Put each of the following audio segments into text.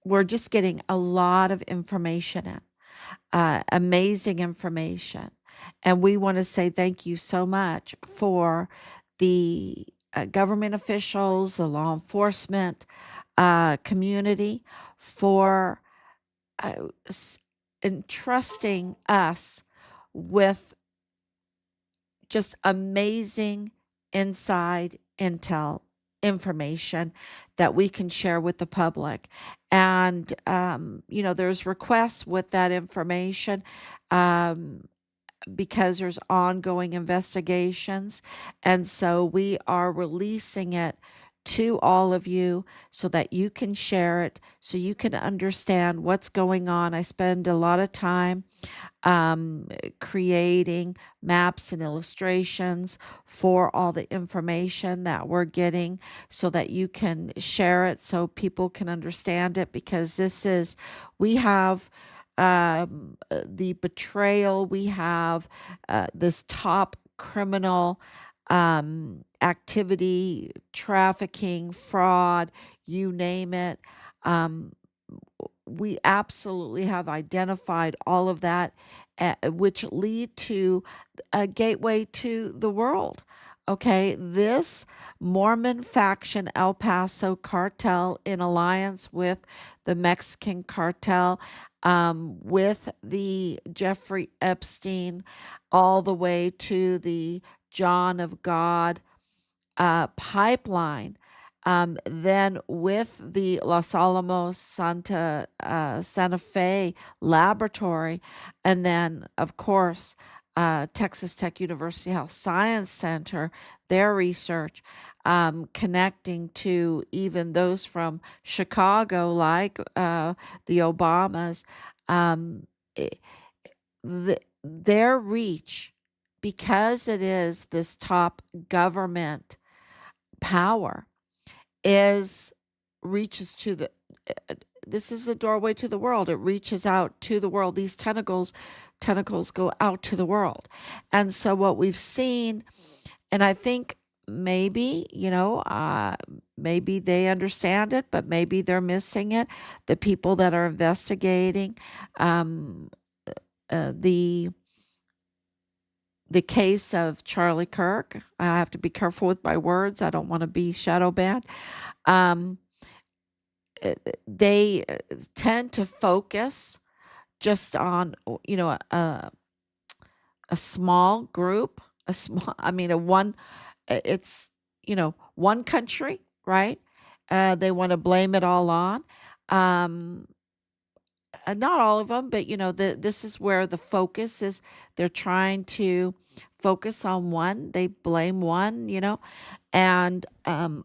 we're just getting a lot of information in, amazing information. And we want to say thank you so much for the government officials, the law enforcement community, for uh, entrusting us with just amazing inside intel information that we can share with the public. And, there's requests with that information. Um, because there's ongoing investigations. And so we are releasing it to all of you so that you can share it, so you can understand what's going on. I spend a lot of time creating maps and illustrations for all the information that we're getting so that you can share it so people can understand it, because we have the betrayal, we have this top criminal activity, trafficking, fraud, you name it. Um, we absolutely have identified all of that, which lead to a gateway to the world. Okay, this Mormon faction El Paso cartel, in alliance with the Mexican cartel, with the Jeffrey Epstein, all the way to the John of God pipeline. Then with the Los Alamos Santa Fe laboratory, and then of course Texas Tech University Health Science Center, their research, connecting to even those from Chicago, like the Obamas, um, i- their reach, because it is this top government power, is reaches to the uh, this is the doorway to the world. It reaches out to the world. These tentacles go out to the world. And so what we've seen, and I think maybe, maybe they understand it, but maybe they're missing it. The people that are investigating um, the case of Charlie Kirk. I have to be careful with my words. I don't want to be shadow banned. Um, they tend to focus just on, a small group, a small, I mean, a one, it's, one country, right? They want to blame it all on. Um, not all of them, but this is where the focus is. They're trying to focus on one. They blame one, and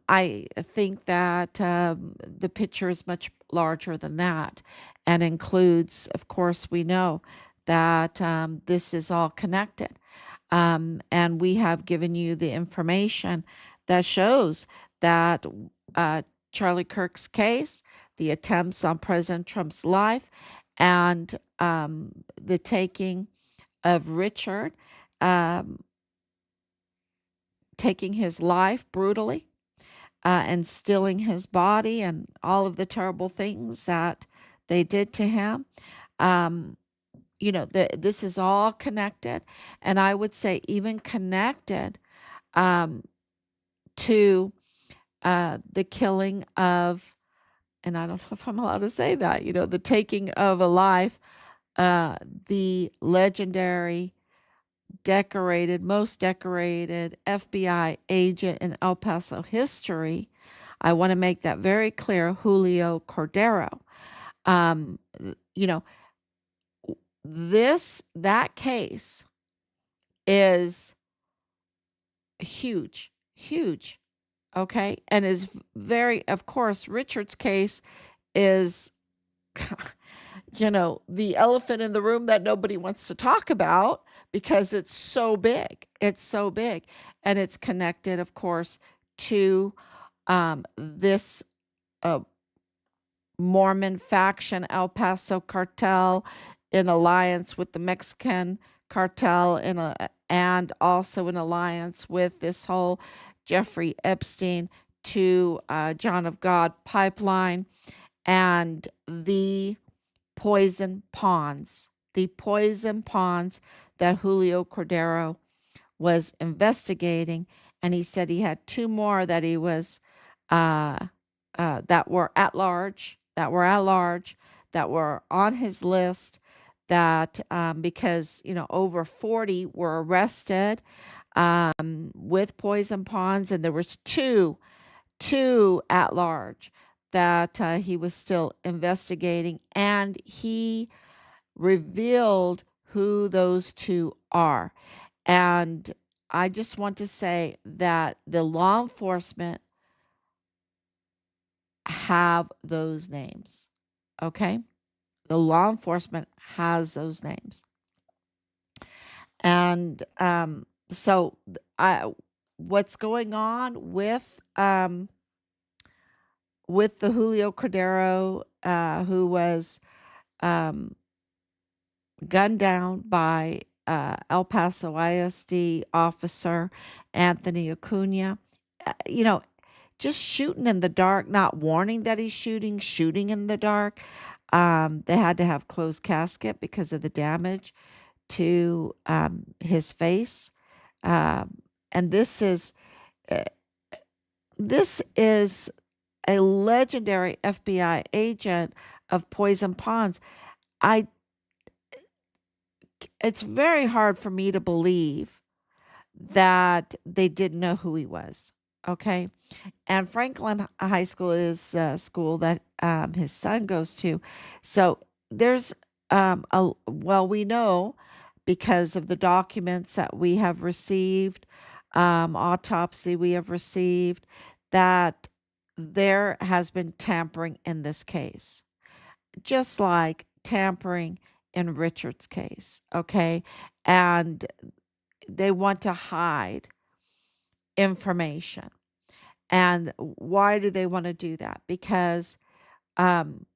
I think that the picture is much larger than that, and includes, of course, we know that this is all connected. And we have given you the information that shows that uh, Charlie Kirk's case, the attempts on President Trump's life, and the taking of Richard, um, taking his life brutally, and stealing his body, and all of the terrible things that they did to him. Um, this is all connected, and I would say even connected um, to the killing of, and I don't know if I'm allowed to say that, the taking of a life, uh, the legendary, most decorated FBI agent in El Paso history. I want to make that very clear, Julio Cordero. Um, you know, that case is huge, huge. Okay. And is very, of course, Richard's case is, the elephant in the room that nobody wants to talk about because it's so big. It's so big. And it's connected, of course, to this uh, Mormon faction, El Paso cartel, in alliance with the Mexican cartel, and also in alliance with this whole Jeffrey Epstein to John of God pipeline. and the poison ponds that Julio Cordero was investigating, and he said he had two more that he was uh, that were at large, that were on his list. That because over 40 were arrested with poison ponds, and there was two at large that he was still investigating, and he revealed who those two are. And I just want to say that the law enforcement have those names. Okay? The law enforcement has those names. And so I what's going on with the Julio Cordero who was um, gunned down by El Paso ISD officer Anthony Acuna. You know, just shooting in the dark, not warning that he's shooting in the dark. They had to have closed casket because of the damage to his face. And uh, this is a legendary FBI agent of Poison Ponds. I It's very hard for me to believe that they didn't know who he was. Okay. And Franklin High School is a school that his son goes to. So there's we know because of the documents that we have received, autopsy we have received, that there has been tampering in this case, just like tampering in Richard's case. Okay. And they want to hide information. And why do they want to do that? Because um,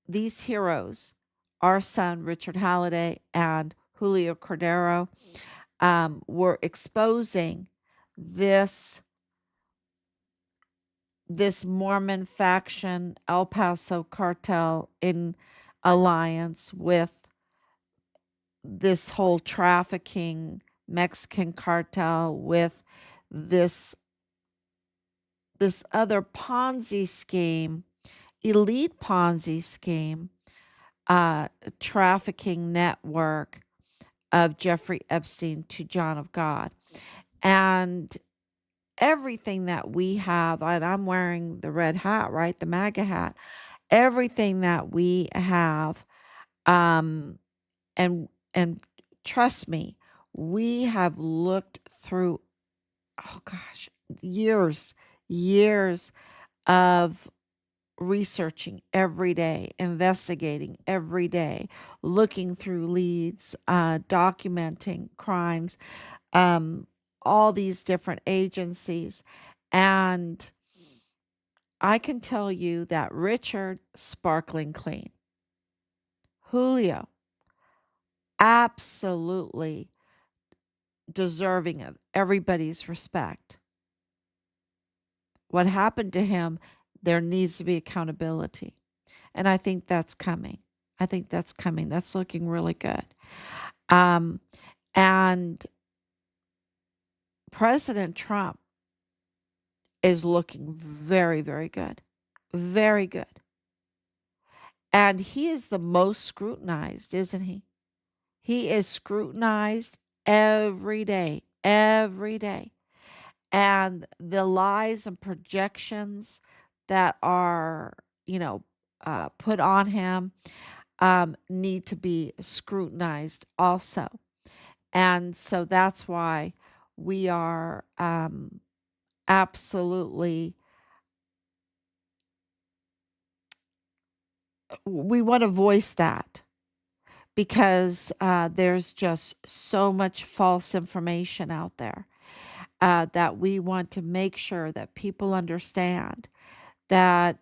these heroes, our son Richard Halliday and Julio Cordero, were exposing this this Mormon faction, El Paso cartel, in alliance with this whole trafficking Mexican cartel, with this this other Ponzi scheme, elite Ponzi scheme, trafficking network of Jeffrey Epstein to John of God. And everything that we have, and I'm wearing the red hat, right? The MAGA hat. Everything that we have, um, and trust me, we have looked through, oh gosh, years of researching every day, investigating every day, looking through leads, documenting crimes, um, all these different agencies. And I can tell you that Richard, sparkling clean. Julio, absolutely deserving of everybody's respect. What happened to him, there needs to be accountability. And I think that's coming. I think that's coming. That's looking really good. Um, and President Trump is looking very, very good. Very good. And he is the most scrutinized, isn't he? He is scrutinized every day. And the lies and projections that are, put on him need to be scrutinized also. And so that's why we are absolutely, we want to voice that because there's just so much false information out there that we want to make sure that people understand that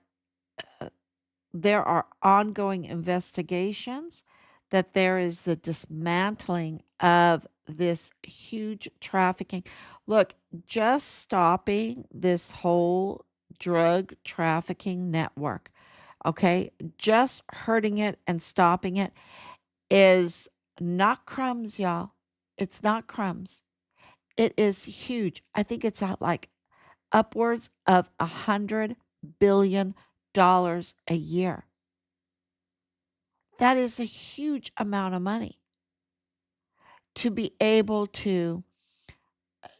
there are ongoing investigations, that there is the dismantling of this huge trafficking. Look, just stopping this whole drug trafficking network. Okay, just hurting it and stopping it is not crumbs, y'all. It's not crumbs. It is huge. I think it's like upwards of $100 billion a year. That is a huge amount of money to be able to,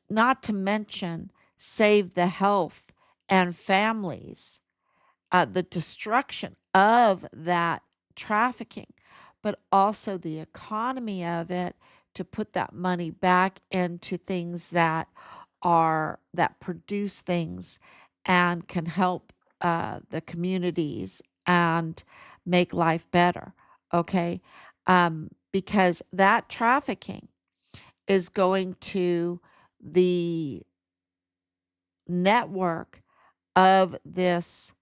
not to mention, save the health and families, the destruction of that trafficking, but also the economy of it, to put that money back into things that produce things and can help the communities and make life better. Okay, because that trafficking is going to the network of this,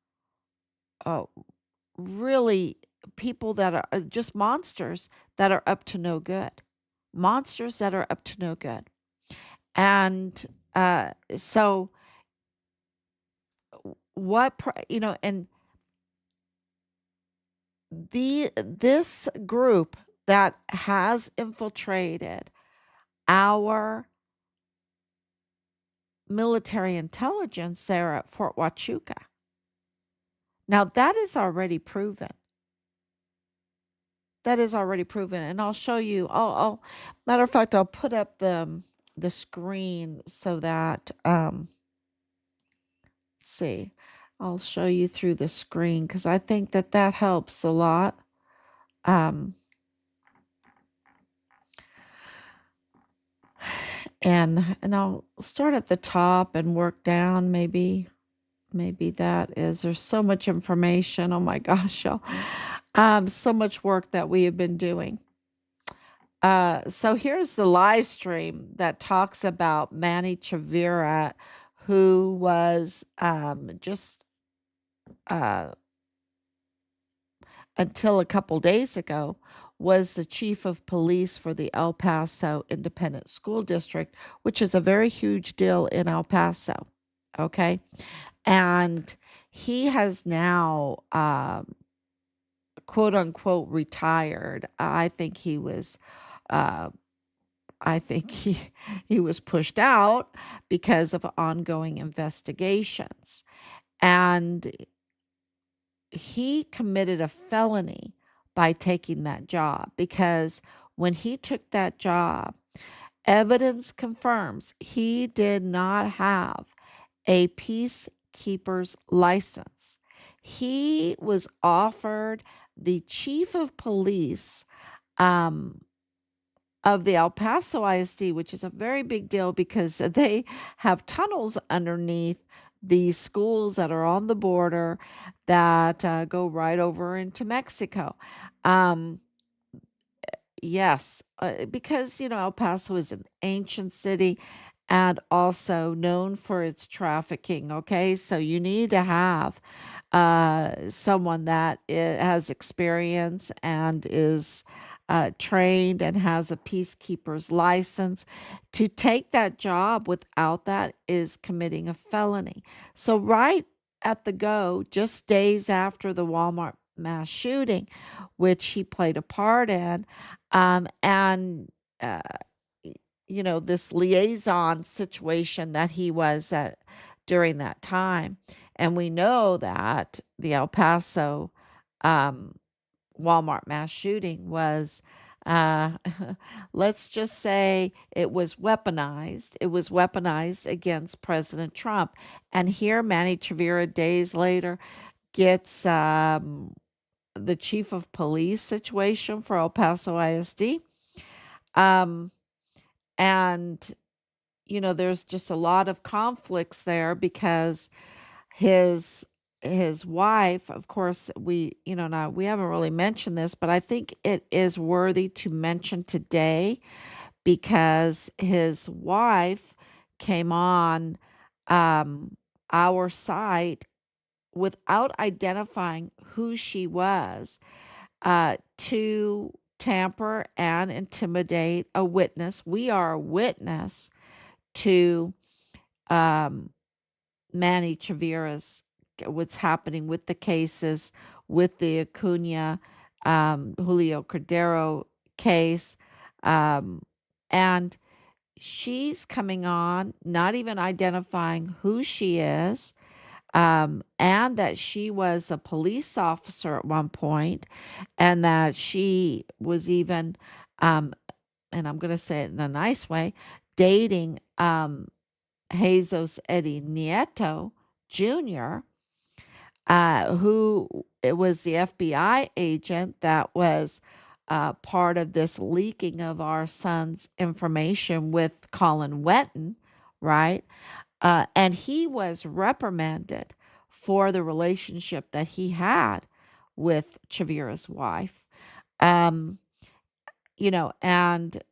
uh, really, people that are just monsters that are up to no good. Monsters that are up to no good. And so and this group that has infiltrated our military intelligence there at Fort Huachuca. Now that is already proven. That is already proven, and I'll show you. I'll matter of fact, I'll put up the screen so that let's see, I'll show you through the screen because I think that that helps a lot. Um, and I'll start at the top and work down. Maybe that is. There's so much information. Oh my gosh, y'all. So much work that we have been doing. So here's the live stream that talks about Manny Chavira, who was just uh, until a couple days ago was the chief of police for the El Paso Independent School District, which is a very huge deal in El Paso. Okay, and he has now quote unquote retired. Uh, I think he was pushed out because of ongoing investigations. And he committed a felony by taking that job because when he took that job, evidence confirms he did not have a peacekeeper's license. He was offered the chief of police um, of the El Paso ISD, which is a very big deal because they have tunnels underneath these schools that are on the border that go right over into Mexico. Um, yes, because El Paso is an ancient city and also known for its trafficking. Okay, so you need to have someone that has experience and is trained and has a peacekeeper's license. To take that job without that is committing a felony. So, right at the go, just days after the Walmart mass shooting, which he played a part in, and uh, this liaison situation that he was at during that time. And we know that the El Paso um, Walmart mass shooting was, uh, let's just say it was weaponized. It was weaponized against President Trump. And here, Manny Chavira, days later, gets the chief of police situation for El Paso ISD. Um, and there's just a lot of conflicts there because his his wife, of course, now we haven't really mentioned this, but I think it is worthy to mention today because his wife came on our site without identifying who she was, to tamper and intimidate a witness. We are a witness to um, Manny Chavira's what's happening with the cases, with the Acuna, Julio Cordero case. Um, and she's coming on, not even identifying who she is, and that she was a police officer at one point, and that she was even, um, and I'm going to say it in a nice way, dating Jesus Eddie Nieto Jr., who it was the FBI agent that was part of this leaking of our son's information with Colin Wetton, right? And he was reprimanded for the relationship that he had with Chavira's wife. Um, and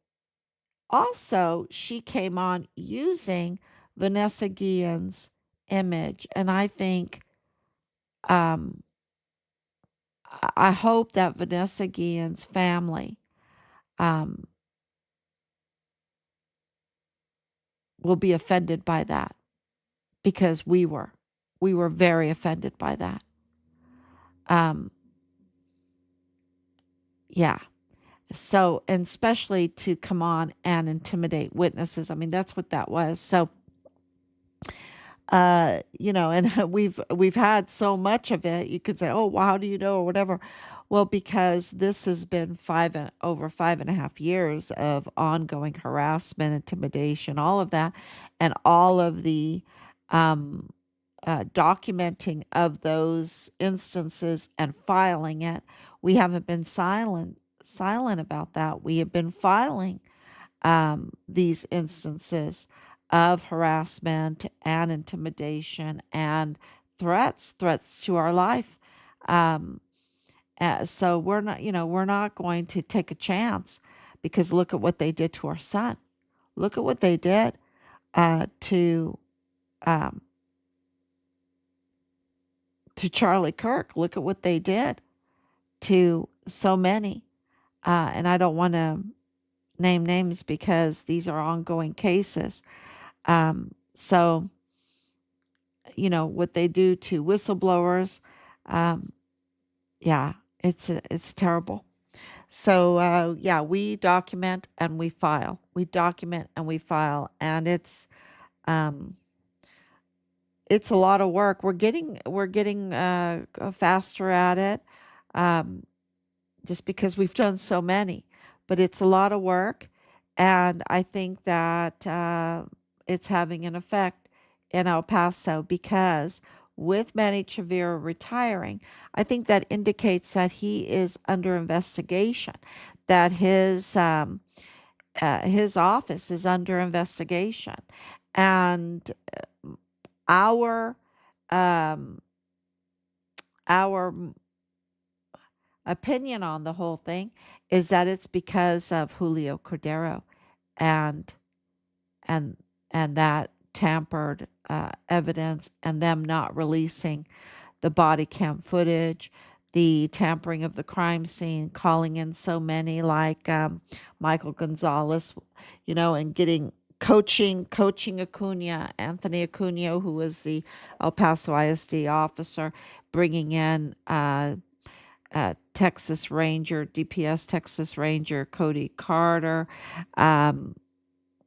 also she came on using Vanessa Guillen's image. And I think, um, I hope that Vanessa Guillen's family um, will be offended by that, because we were very offended by that. Um, yeah. So, and especially to come on and intimidate witnesses. I mean, that's what that was. So, and we've had so much of it. You could say, "Oh, well, how do you know?" or whatever. Well, because this has been over 5.5 years of ongoing harassment, intimidation, all of that, and all of the um, documenting of those instances and filing it. We haven't been silent about that. We have been filing these instances of harassment and intimidation and threats to our life. Um, so we're not going to take a chance, because look at what they did to our son. Look at what they did um, to Charlie Kirk. Look at what they did to so many. And I don't want to name names because these are ongoing cases. So, what they do to whistleblowers, um, yeah, it's terrible. So, yeah, we document and we file. We document and we file, and um, it's a lot of work. We're getting faster at it. Um, just because we've done so many, but it's a lot of work. And I think that it's having an effect in El Paso, because with Manny Chavira retiring, I think that indicates that he is under investigation, that his office is under investigation, and our um, our opinion on the whole thing is that it's because of Julio Cordero, and and and that tampered evidence, and them not releasing the body cam footage, the tampering of the crime scene, calling in so many like Michael Gonzalez, and getting coaching Anthony Acuna, who was the El Paso ISD officer, bringing in Texas Ranger, DPS Texas Ranger Cody Carter, um,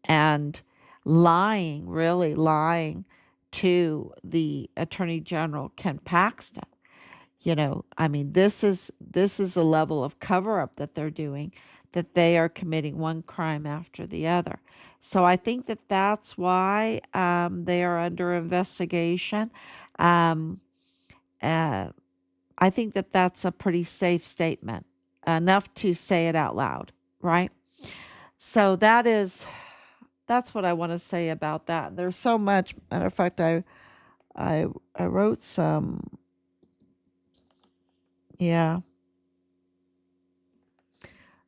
and really lying to the Attorney General Ken Paxton. I mean, this is a level of cover up that they're doing, that they are committing one crime after the other. So I think that that's why they are under investigation. Um, uh, I think that that's a pretty safe statement, enough to say it out loud, right? So that's what I want to say about that. There's so much. Matter of fact, I I wrote some. Yeah,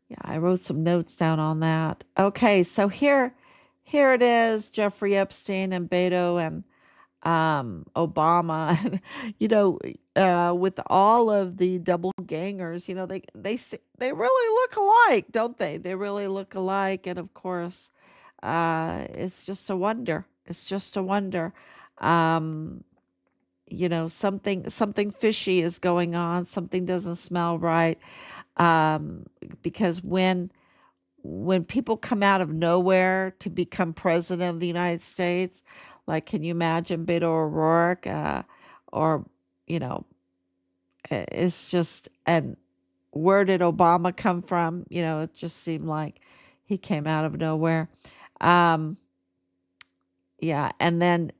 yeah, I wrote some notes down on that. Okay, so here it is. Jeffrey Epstein and Beto and Obama, with all of the double gangers, they really look alike, don't they? They really look alike, and of course, it's just a wonder. It's just a wonder. Um, something fishy is going on, something doesn't smell right. Um, because when people come out of nowhere to become president of the United States, like can you imagine Beto O'Rourke, or you know, it's just, and where did Obama come from? It just seemed like he came out of nowhere. Um, yeah, and then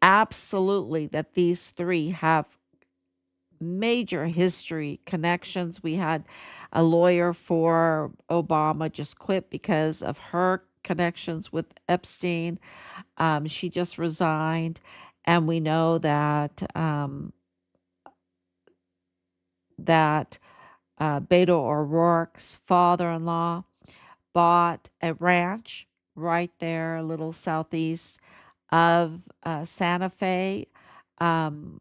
absolutely that these three have major history connections. We had a lawyer for Obama just quit because of her connections with Epstein. She just resigned, and we know that Beto O'Rourke's father-in-law bought a ranch right there, a little southeast of Santa Fe,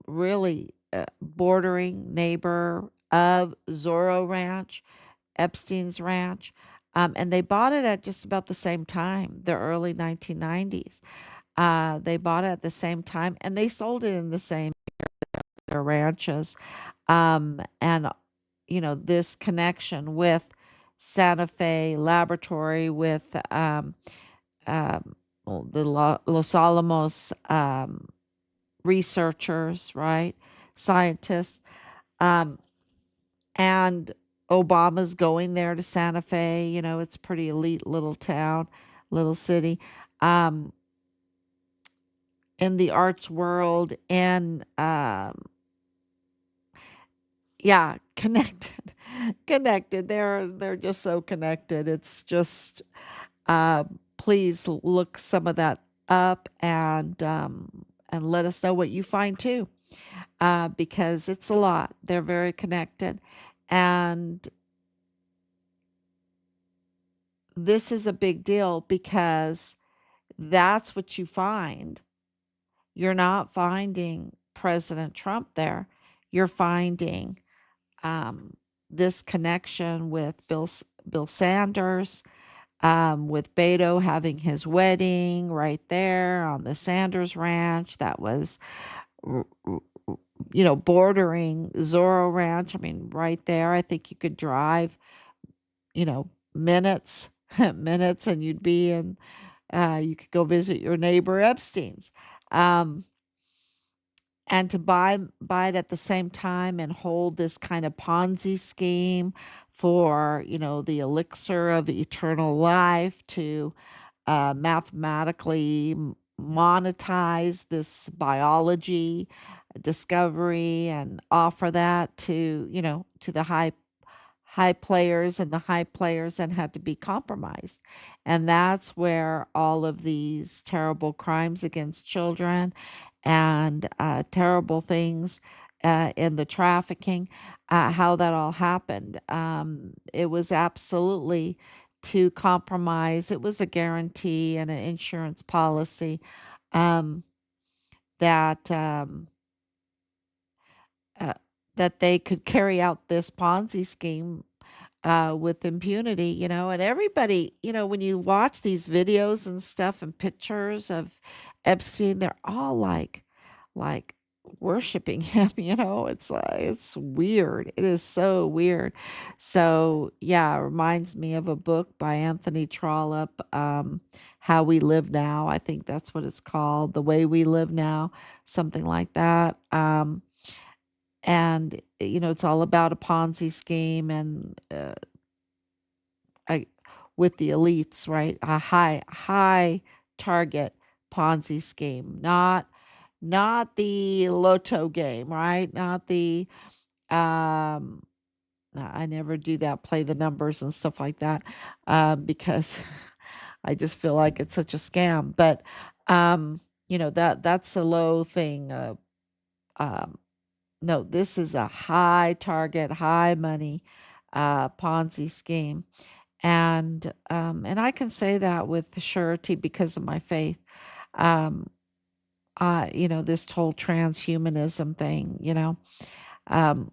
really bordering neighbor of Zorro Ranch, Epstein's ranch. And they bought it at just about the same time, the early 1990s. They bought it at the same time and they sold it in the same their ranches. And this connection with Santa Fe Laboratory, with well, the Los Alamos researchers, right? Scientists. Um, and Obama's going there to Santa Fe. It's a pretty elite little town, little city. Um, in the arts world, and yeah, connected, connected. They're just so connected. It's just please look some of that up, and let us know what you find too, because it's a lot. They're very connected, and this is a big deal because that's what you find. You're not finding President Trump there. You're finding um, this connection with Bill Sanders, with Beto having his wedding right there on the Sanders Ranch. That was, r- r- bordering Zorro Ranch. I mean, right there. I think you could drive, minutes, minutes, and you'd be in. You could go visit your neighbor Epstein's. Um, and to buy it at the same time and hold this kind of Ponzi scheme for the elixir of eternal life, to mathematically monetize this biology discovery and offer that to to the high players, and the high players then had to be compromised. And that's where all of these terrible crimes against children and terrible things in the trafficking, how that all happened. It was absolutely to compromise. It was a guarantee and an insurance policy, um, that uh, that they could carry out this Ponzi scheme with impunity, and everybody, when you watch these videos and stuff and pictures of Epstein, they're all like worshiping him, it's like, it's weird. It is so weird. So, yeah, it reminds me of a book by Anthony Trollope, How We Live Now. I think that's what it's called, The Way We Live Now, something like that. And it's all about a Ponzi scheme, and I, with the elites, right? A high target Ponzi scheme, not the Lotto game, right? Not the no, I never do that, play the numbers and stuff like that, because I just feel like it's such a scam. But that's a low thing. Um, no, this is a high target, high money Ponzi scheme. And I can say that with surety because of my faith. Um, this whole transhumanism thing, Um,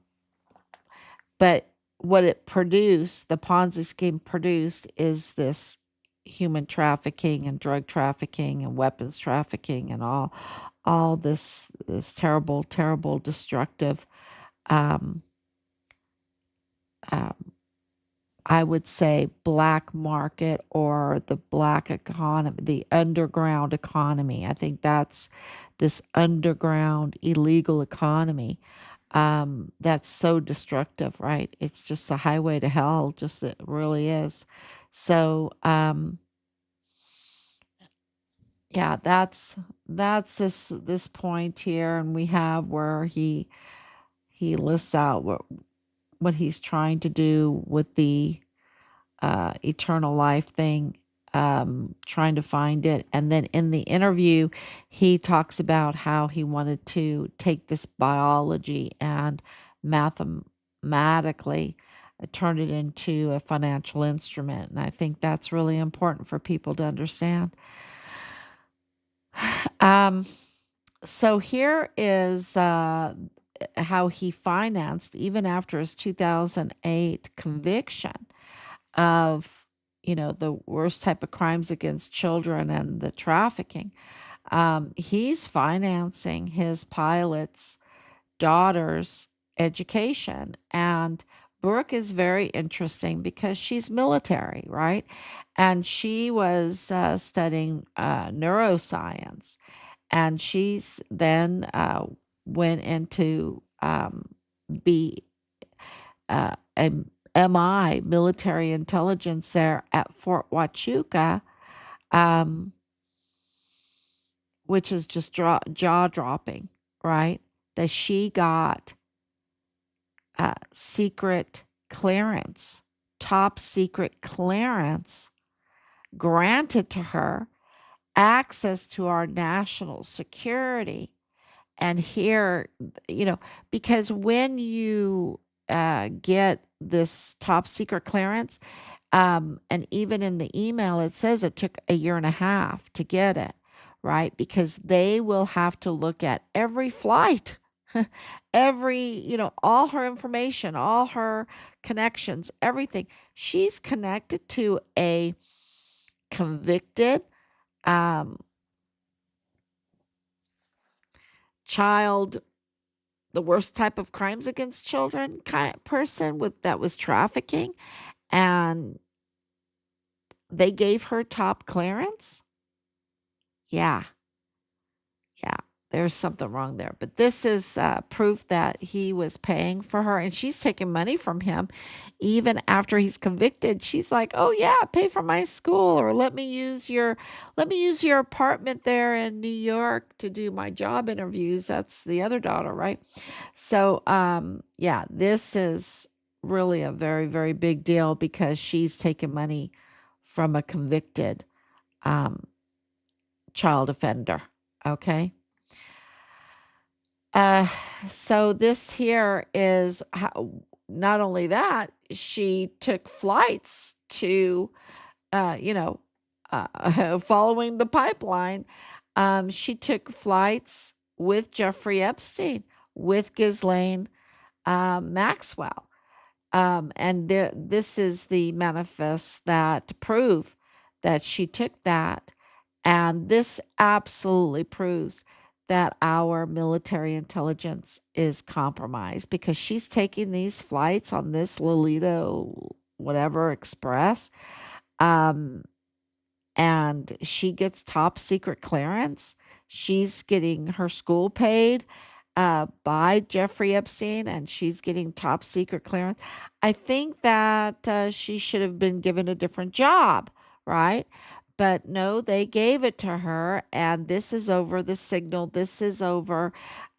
but what it produced, the Ponzi scheme produced, is this. human trafficking and drug trafficking and weapons trafficking and all this terrible, terrible, destructive, um, um, I would say black market or the black economy, the underground economy. I think that's this underground illegal economy that's so destructive, right? It's just a highway to hell, just it really is. So, yeah, that's this point here, and we have where he lists out what he's trying to do with the eternal life thing, trying to find it. And then in the interview, he talks about how he wanted to take this biology and mathematically turn it into a financial instrument. And I think that's really important for people to understand. Um, so here is how he financed, even after his 2008 conviction of, the worst type of crimes against children and the trafficking. He's financing his pilot's daughter's education. And Brooke is very interesting because she's military, right? And she was studying neuroscience. And she's then went into be a MI, military intelligence there at Fort Huachuca, um, which is just jaw dropping, right? That she got secret clearance, top secret clearance granted to her, access to our national security. And here, because when you get this top secret clearance, and even in the email, it says it took a year and a half to get it, right? Because they will have to look at every flight, all her information, all her connections, everything. She's connected to a convicted um, child, the worst type of crimes against children person with that was trafficking, and they gave her top clearance. Yeah, yeah, there's something wrong there. But this is proof that he was paying for her, and she's taking money from him even after he's convicted. She's like, "Oh yeah, pay for my school, or let me use your apartment there in New York to do my job interviews." That's the other daughter, right? So, yeah, this is really a very, very big deal because she's taken money from a convicted um, child offender. Okay. Uh, so this here is how, not only that, she took flights to, uh, you know, following the pipeline. She took flights with Jeffrey Epstein, with Ghislaine Maxwell. And this is the manifest that prove that she took that. And this absolutely proves that our military intelligence is compromised because she's taking these flights on this Lolita, whatever, Express. Um, and she gets top secret clearance. She's getting her school paid by Jeffrey Epstein, and she's getting top secret clearance. I think that she should have been given a different job, right? But no, they gave it to her, and this is over the signal. This is over,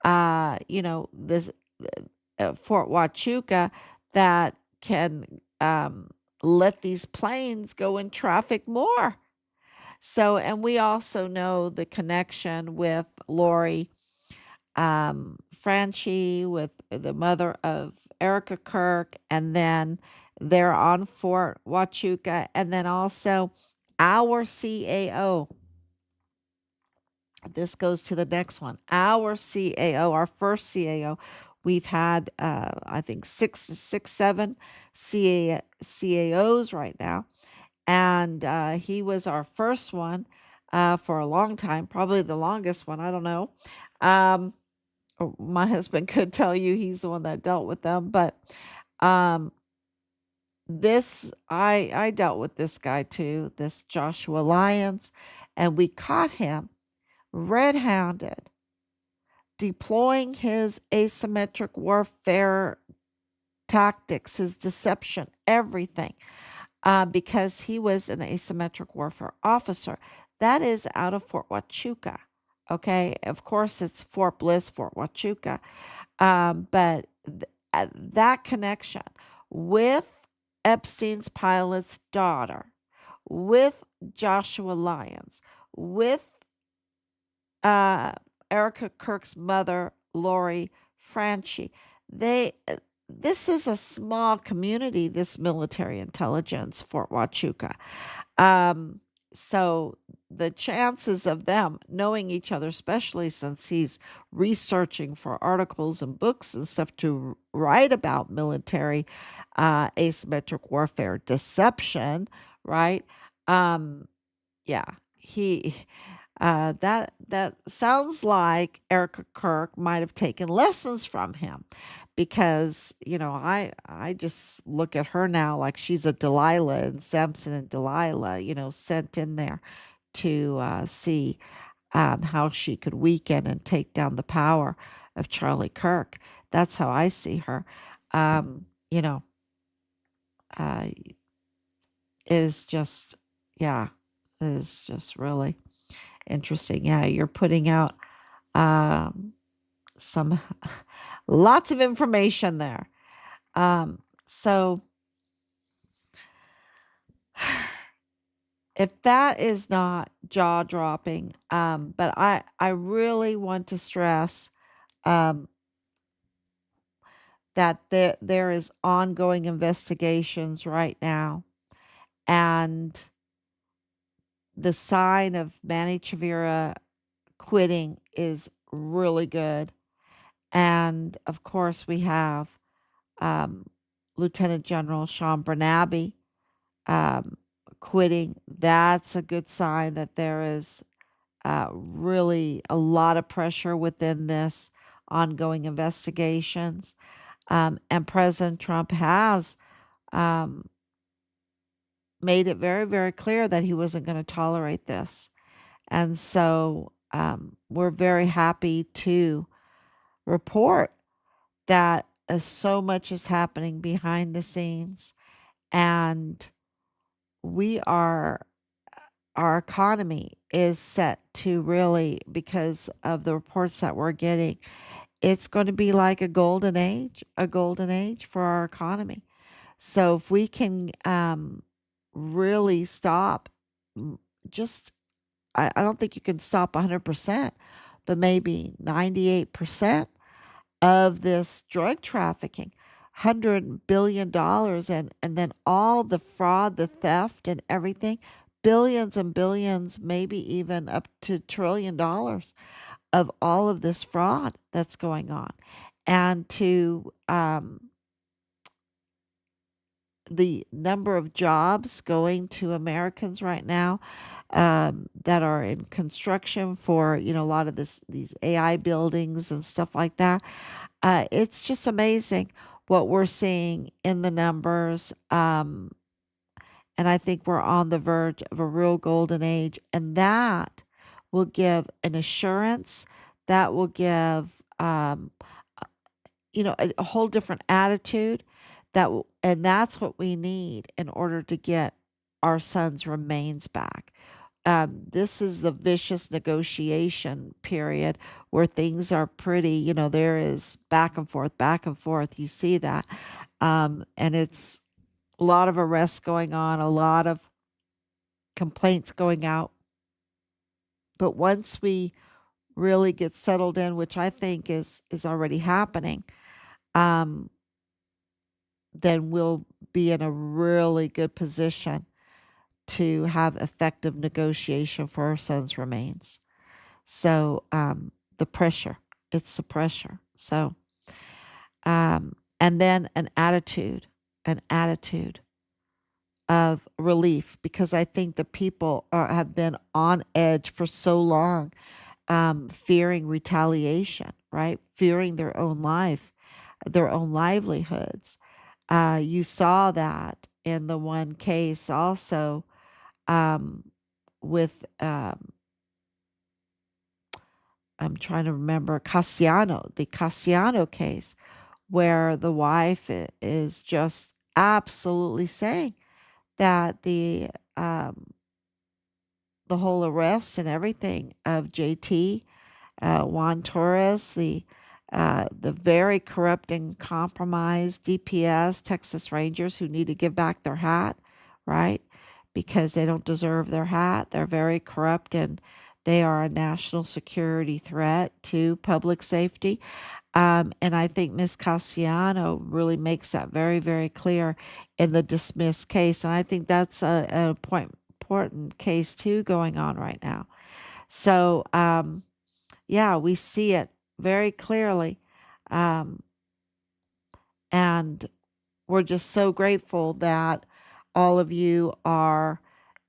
this Fort Huachuca that can let these planes go and traffic more. So, and we also know the connection with Lori Franchi, with the mother of Erica Kirk, and then they're on Fort Huachuca, and then also our CAO. This goes to the next one. Our CAO, our first CAO. We've had, I think, seven CAOs right now. And he was our first one for a long time, probably the longest one. I don't know. Um, my husband could tell you he's the one that dealt with them, but um, this I dealt with this guy too, this Joshua Lyons, and we caught him red-handed deploying his asymmetric warfare tactics, his deception, everything, because he was an asymmetric warfare officer. That is out of Fort Huachuca. Okay, of course it's Fort Bliss, Fort Huachuca, but that connection with Epstein's pilot's daughter, with Joshua Lyons, with uh, Erica Kirk's mother, Lori Franchi. They this is a small community, this military intelligence, Fort Huachuca. Um, so the chances of them knowing each other, especially since he's researching for articles and books and stuff to write about military asymmetric warfare deception, right? Um, yeah, he that sounds like Erica Kirk might have taken lessons from him because I just look at her now like she's a Delilah and Samson and Delilah, sent in there to see how she could weaken and take down the power of Charlie Kirk. That's how I see her. Um, you know, uh, is just yeah, is just really interesting. Yeah, you're putting out um, some lots of information there. So if that is not jaw dropping, but I really want to stress um, that there is ongoing investigations right now, and the sign of Manny Chavira quitting is really good. And of course, we have um, Lieutenant General Sean Bernabe um, quitting. That's a good sign that there is really a lot of pressure within this ongoing investigations. And President Trump has um, made it very, very clear that he wasn't going to tolerate this. And so we're very happy to report that so much is happening behind the scenes. And we are our economy is set to really, because of the reports that we're getting, it's going to be like a golden age for our economy. So if we can really stop, mm, just, I don't think you can stop 100%, but maybe 98% of this drug trafficking, $100 billion, and then all the fraud, the theft, and everything, billions and billions, maybe even up to $1 trillion of all of this fraud that's going on, and to the number of jobs going to Americans right now that are in construction for a lot of these AI buildings and stuff like that. It's just amazing what we're seeing in the numbers. And I think we're on the verge of a real golden age. And that will give an assurance, that will give, a whole different attitude. And that's what we need in order to get our son's remains back. This is the vicious negotiation period where things are pretty, there is back and forth, back and forth. You see that. And it's a lot of arrests going on, a lot of complaints going out. But once we really get settled in, which I think is already happening, um, then we'll be in a really good position to have effective negotiation for our son's remains. So the pressure, it's the pressure. So and then an attitude of relief, because I think the people have been on edge for so long, fearing retaliation, right? Fearing their own life, their own livelihoods. You saw that in the one case also, um, with, I'm trying to remember, the Castellano case, where the wife is just absolutely saying that um, the whole arrest and everything of JT, Juan Torres, the very corrupt and compromised DPS, Texas Rangers, who need to give back their hat, right? Because they don't deserve their hat. They're very corrupt and they are a national security threat to public safety. And I think Miss Cassiano really makes that very, very clear in the dismissed case. And I think that's a important case too going on right now. So, yeah, we see it very clearly. Um, and we're just so grateful that all of you are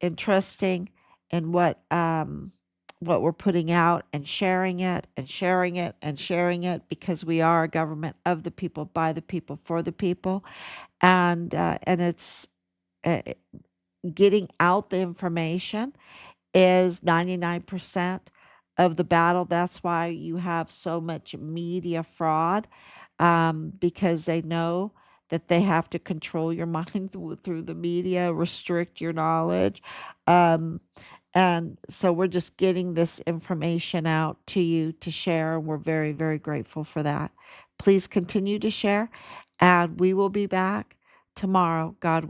entrusting in what we're putting out and sharing it and sharing it and sharing it, because we are a government of the people, by the people, for the people. And it's uh, getting out the information is 99% of the battle. That's why you have so much media fraud, because they know that they have to control your mind through the media, restrict your knowledge. Um, and so we're just getting this information out to you to share. We're very, very grateful for that. Please continue to share, and we will be back tomorrow, God